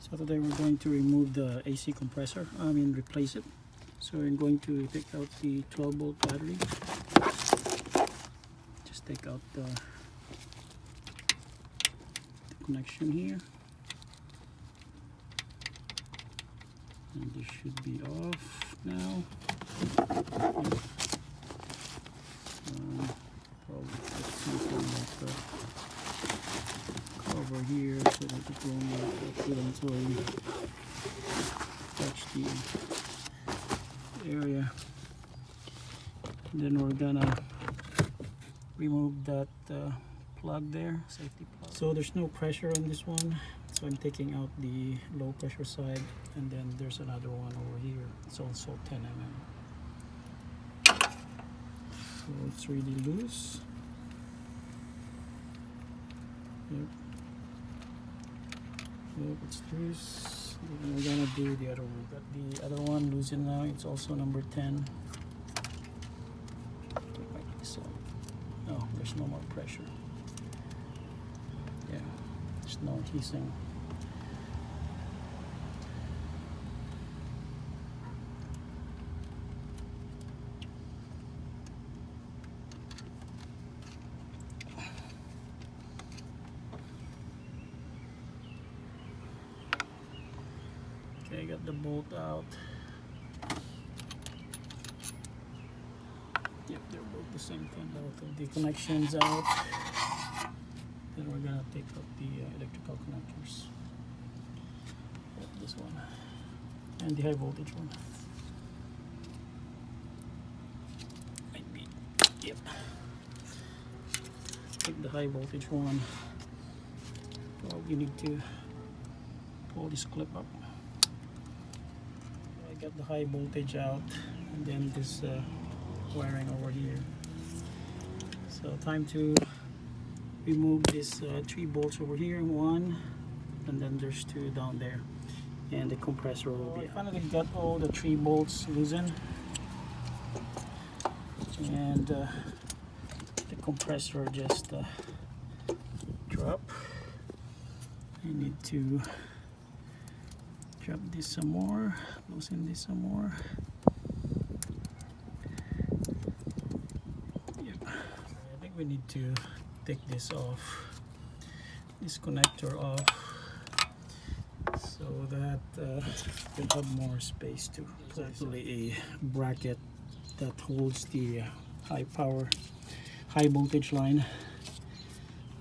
So today we're going to remove the AC compressor, replace it. So I'm going to take out the 12 volt battery. Just take out the connection here. And this should be off now. Probably put something like the cover here so that it won't accidentally touch the area. Then we're gonna remove that plug there, safety plug. So there's no pressure on this one, so I'm taking out the low pressure side, and then there's another one over here. It's also 10 mm. So it's really loose. Yep. Yep, it's loose. Then we're gonna do the other one. Got the other one loosened now. It's also number 10. So, oh, there's no more pressure. Yeah, there's no heating. Okay, got the bolt out. Yep, they're both the same thing. Both of the connections out. Then we're gonna take out the electrical connectors. Yep, this one and the high voltage one. Maybe. Yep. Take the high voltage one. Well, you need to pull this clip up. I got the high voltage out, and then this wiring over here. So time to remove this 3 bolts over here, one, and then there's 2 down there, and the compressor will be out. I finally got all the 3 bolts loosened, and the compressor just dropped. I need to drop this some more, loosen this some more. Yep. I think we need to take this off, this connector off, so that we'll have more space to put actually a bracket that holds the high voltage line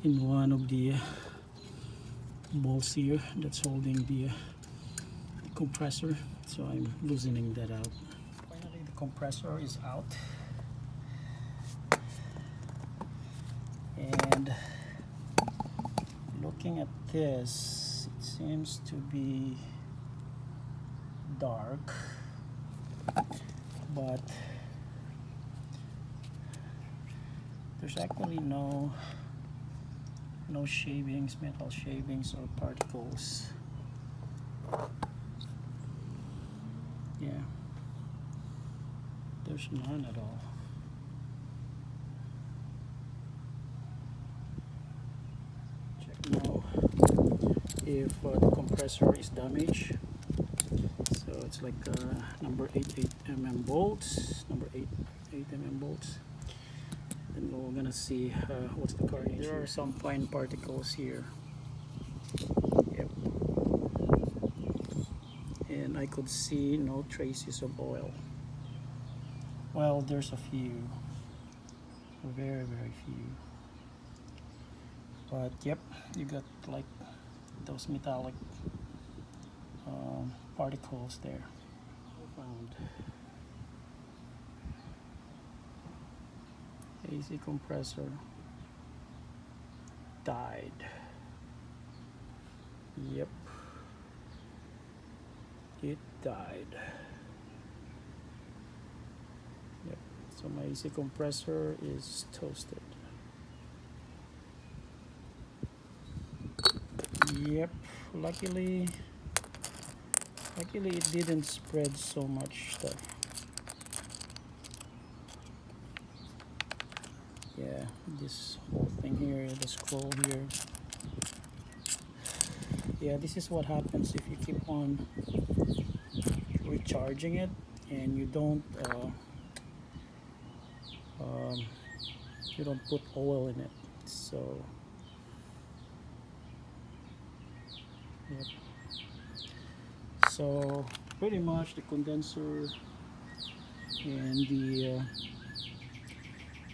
in one of the bolts here that's holding the compressor. So I'm loosening that out. Finally, the compressor is out, and looking at this, it seems to be dark, but there's actually no shavings, metal shavings or particles. Yeah, there's none at all. Check now if the compressor is damaged. So it's like number 8 mm bolts, number 8 mm bolts. Then we're gonna see what's the carnage. There are some fine particles here. Yep. And I could see no traces of oil. Well, there's a few, very few. But yep, you got like those metallic particles there. Found AC compressor died. Yep, it died. Yep, so my AC compressor is toasted. Yep, luckily it didn't spread so much stuff. Yeah, this whole thing here, the scroll here, yeah, this is what happens if you keep on recharging it and you don't put oil in it. So yep. So pretty much the condenser and the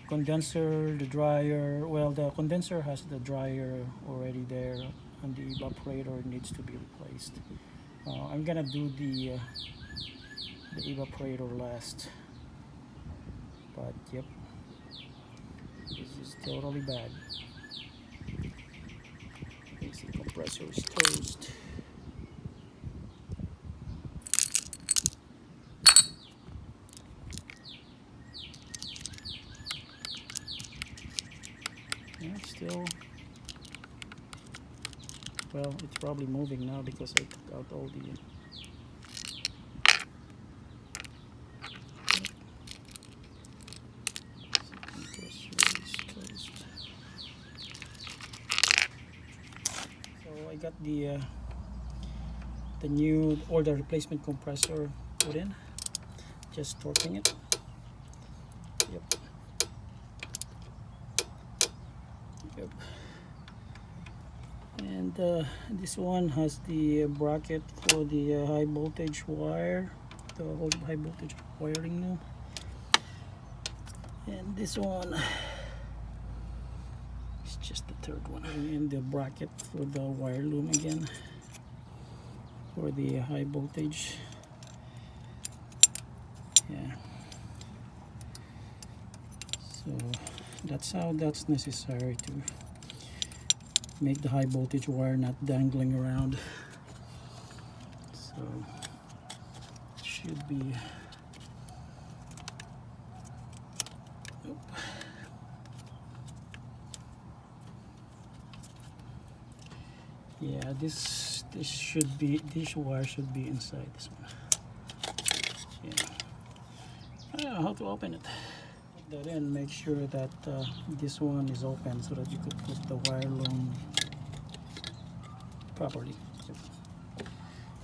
the dryer, well, the condenser has the dryer already there, and the evaporator needs to be replaced. I'm gonna do the evaporator last, but yep, this is totally bad. AC compressor is toast. Yeah, still, well, it's probably moving now because I took out all the I got the new or the replacement compressor put in, just torquing it. Yep. Yep. And this one has the bracket for the high voltage wire, the high voltage wiring loom. And this one is just the third one, and the bracket for the wire loom again for the high voltage. Yeah, so that's how that's necessary to make the high voltage wire not dangling around. So it should be, nope. Yeah, this wire should be inside this one. Yeah, I don't know how to open it. Put that in, make sure that this one is open so that you could put the wire loom properly.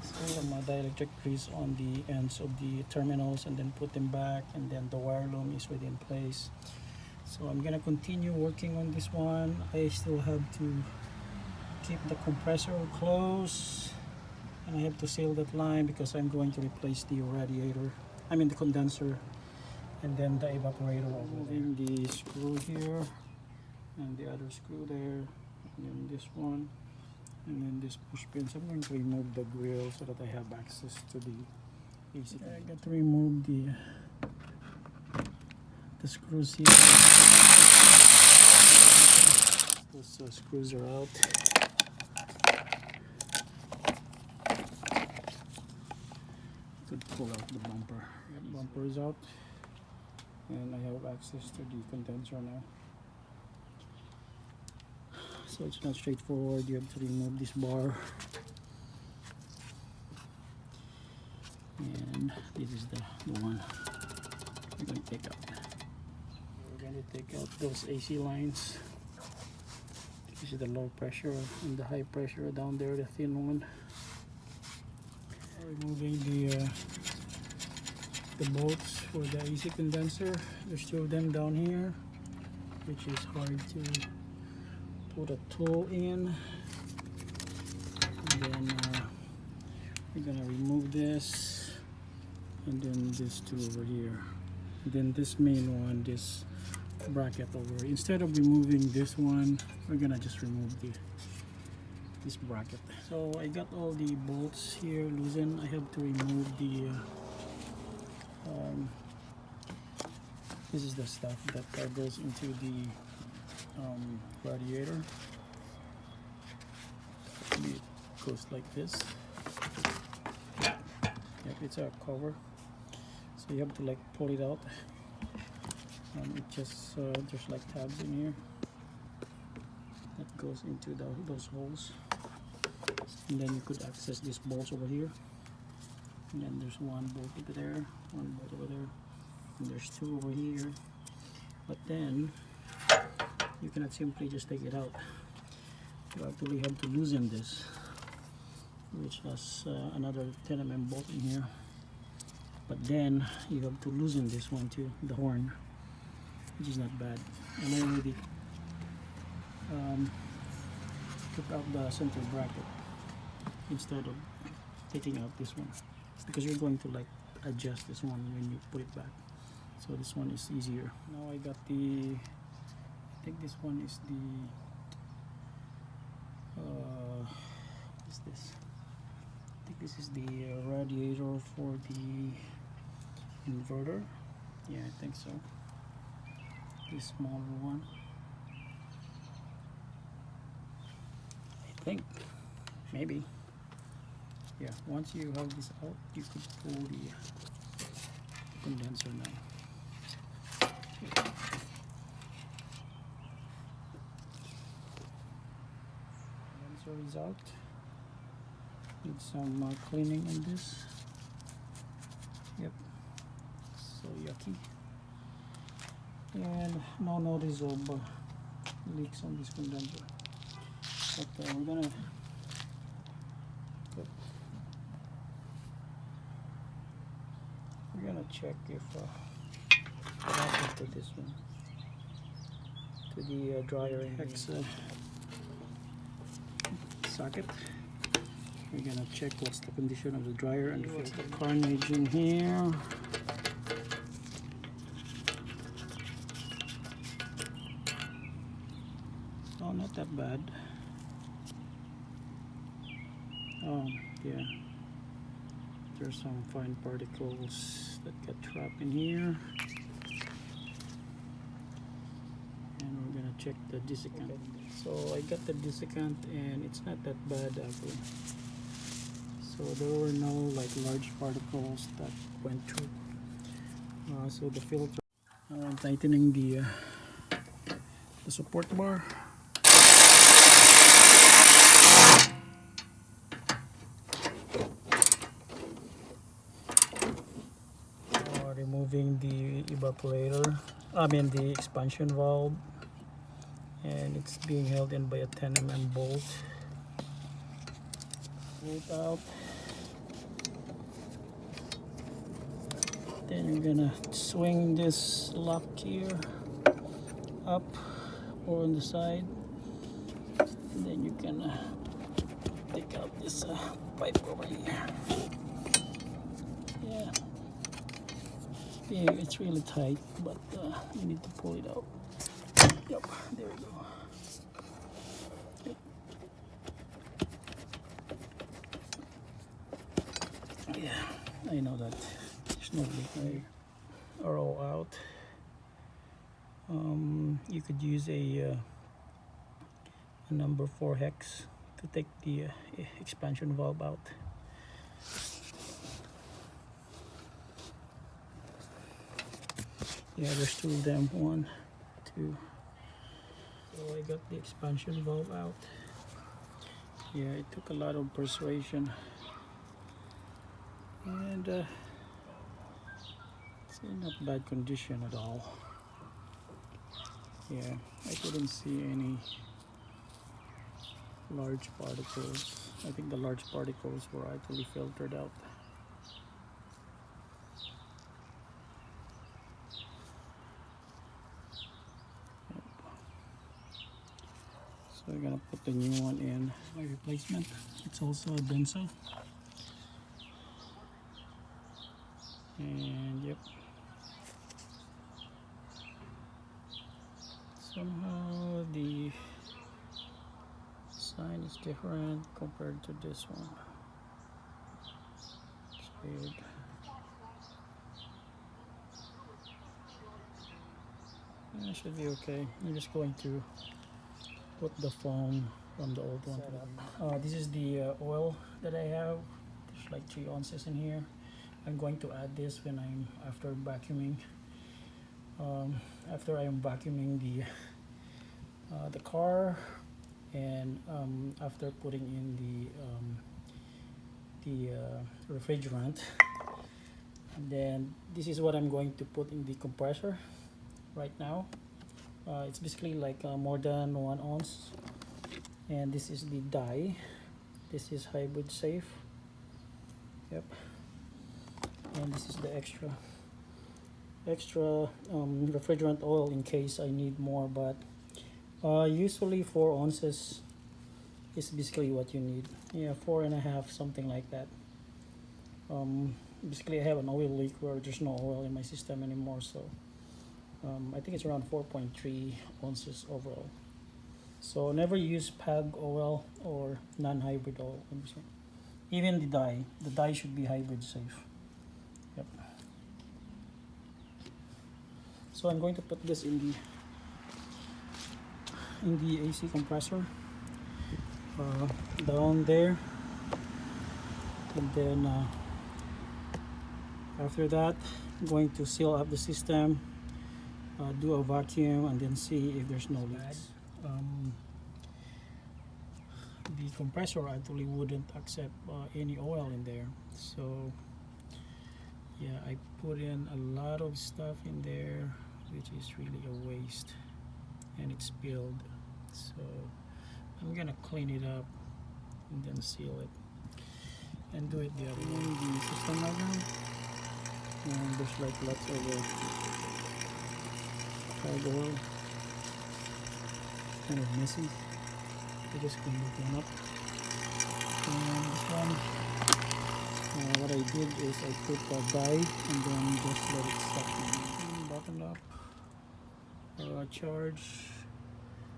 So my dielectric grease on the ends of the terminals and then put them back, and then the wire loom is already in place. So I'm gonna continue working on this one. I still have to keep the compressor close, and I have to seal that line because I'm going to replace the radiator, I mean the condenser, and then the evaporator over there. The screw here, and the other screw there, and then this one, and then this push pin. So I'm going to remove the grill so that I have access to the AC. I got to remove the screws here. Those screws are out. Could pull out the bumper. The bumper is out, and I have access to the condenser now. So it's not straightforward. You have to remove this bar, and this is the one we're going to take out. We're going to take out those AC lines. This is the low pressure and the high pressure down there, the thin one. Removing the bolts for the AC condenser. There's two of them down here, which is hard to put a tool in. And then we're gonna remove this, and then this two over here, and then this main one, this bracket over. Instead of removing this one, we're gonna just remove this bracket. So I got all the bolts here loosened. I have to remove the this is the stuff that goes into the radiator. It goes like this. Yep, it's a cover, so you have to like pull it out. It just there's like tabs in here that goes into those holes, and then you could access these bolts over here. And then there's one bolt over there, one bolt over there, and there's two over here. But then you cannot simply just take it out. You actually have to loosen this. which has another 10 bolt in here. But then you have to loosen this one too, the horn, which is not bad. And I already took out the center bracket instead of taking out this one, because you're going to like adjust this one when you put it back. So this one is easier. Now I got the, I think this one is the what is this? I think this is the radiator for the inverter. Yeah, I think so. This smaller one. I think, maybe. Yeah, once you have this out, you could pull the condenser now. Condenser is out. Need some cleaning on this. Yep, so yucky. And no notice of leaks on this condenser. But we're gonna check if what happened to this one, to the dryer hex socket. We're gonna check what's the condition of the dryer and what's the carnage in here. Oh, not that bad. Oh, yeah. There's some fine particles that get trapped in here. And we're gonna check the desiccant. Okay. So I got the desiccant and it's not that bad actually. So there were no like large particles that went through. So the filter. Now I'm tightening the support bar. Removing the evaporator, the expansion valve, and it's being held in by a 10 bolt. Pull it out. Then you're gonna swing this lock here up or on the side, and then you can take out this pipe over here. Yeah. Yeah, it's really tight, but you need to pull it out. Yep, there we go. Yep. Yeah, I know that. There's no leak are all out. You could use a number 4 hex to take the expansion valve out. Yeah, there's 2 of them. 1, 2. So I got the expansion valve out. Yeah, it took a lot of persuasion. And it's in not bad condition at all. Yeah, I couldn't see any large particles. I think the large particles were actually filtered out. So we're gonna put the new one in. My replacement, it's also a Denso. And yep. Somehow the sign is different compared to this one. It's weird. Yeah, it should be okay. I'm just going to put the foam from the old one. This is the oil that I have. There's like 3 ounces in here. I'm going to add this when I'm after vacuuming. After I am vacuuming the car, and after putting in the refrigerant, and then this is what I'm going to put in the compressor right now. It's basically like more than 1 ounce, and this is the dye. This is hybrid safe. Yep. And this is the extra refrigerant oil in case I need more, but usually 4 ounces is basically what you need. Yeah, 4.5, something like that. Basically I have an oil leak where there's no oil in my system anymore, so I think it's around 4.3 ounces overall. So never use PAG oil or non-hybrid oil. Even the dye should be hybrid safe. Yep. So I'm going to put this in the AC compressor down there, and then after that I'm going to seal up the system, do a vacuum, and then see if there's no leaks. The compressor actually wouldn't accept any oil in there, so yeah, I put in a lot of stuff in there, which is really a waste, and it spilled. So I'm gonna clean it up and then seal it and do it the other way. The system right now, and there's like lots of PAG oil, kind of messy. I just cleaned it one up. And this one, what I did is I put a dye and then just let it suck. Button up.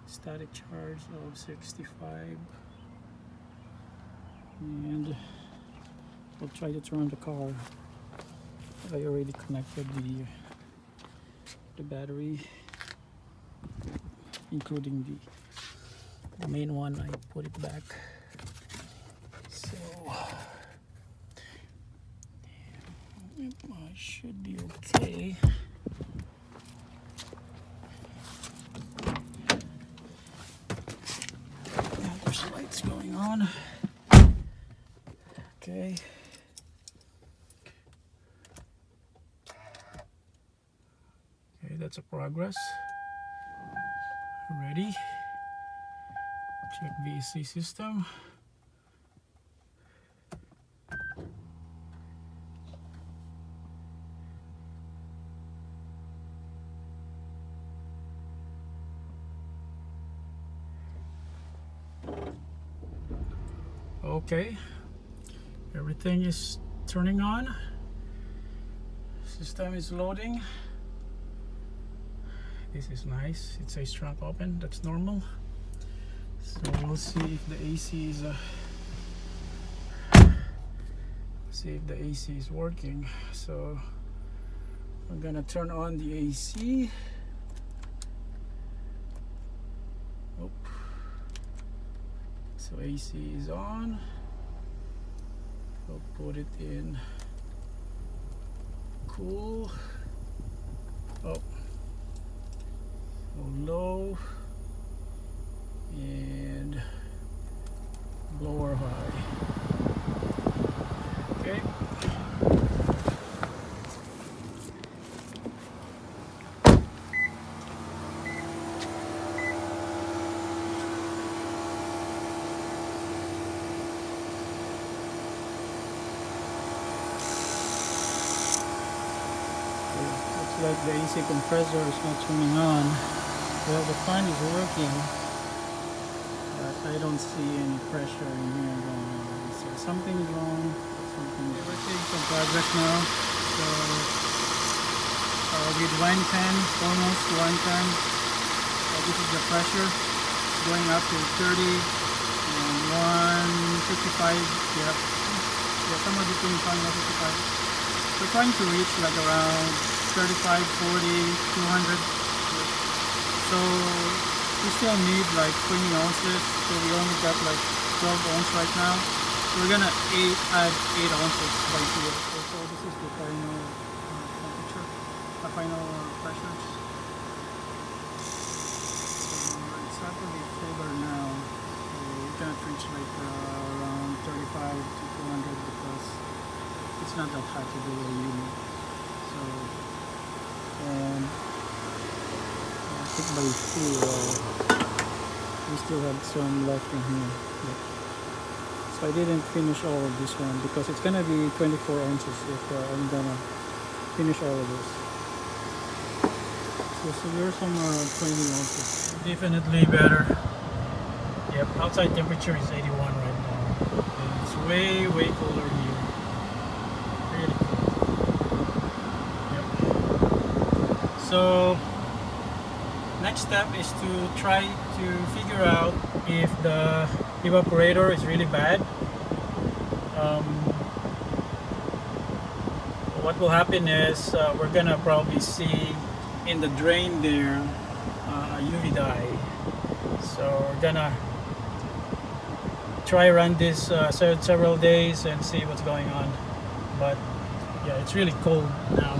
Static charge of 65. And I'll try to turn the car. I already connected the battery, including the main one. I put it back, so I should be okay. Now there's lights going on. Okay. Okay, that's a progress. Ready. Check VC system. Okay, everything is turning on. System is loading. This is nice. It says trunk open. That's normal. So we'll see if the AC is working. So I'm gonna turn on the AC. Oh. So AC is on. I'll put it in cool. Oh. So low. And lower high. Okay. Looks like the AC compressor is not turning on. Well, the fan is working, but I don't see any pressure in here going on. So something's wrong. Everything's in progress now. So with 110, almost 110, this is the pressure going up to 30 and 155. Yeah, somewhere between 1 and 155. We're trying to reach like around 35, 40, 200. So we still need like 20 ounces, so we only got like 12 ounces right now. So we're gonna add 8 ounces by here. So this is the final temperature, the final pressures. So it's actually colder now, so we cannot reach like around 35 to 200 because it's not that hot to do a unit. So and by 2, we still have some left in here. Yep. So I didn't finish all of this one because it's gonna be 24 ounces if I'm gonna finish all of this. So here's some 20 ounces. Definitely better. Yep, outside temperature is 81 right now. And it's way cooler here. Really cool. Yep. So next step is to try to figure out if the evaporator is really bad. What will happen is we're gonna probably see in the drain there a UV dye. So we're gonna try run this several days and see what's going on. But yeah, it's really cold now.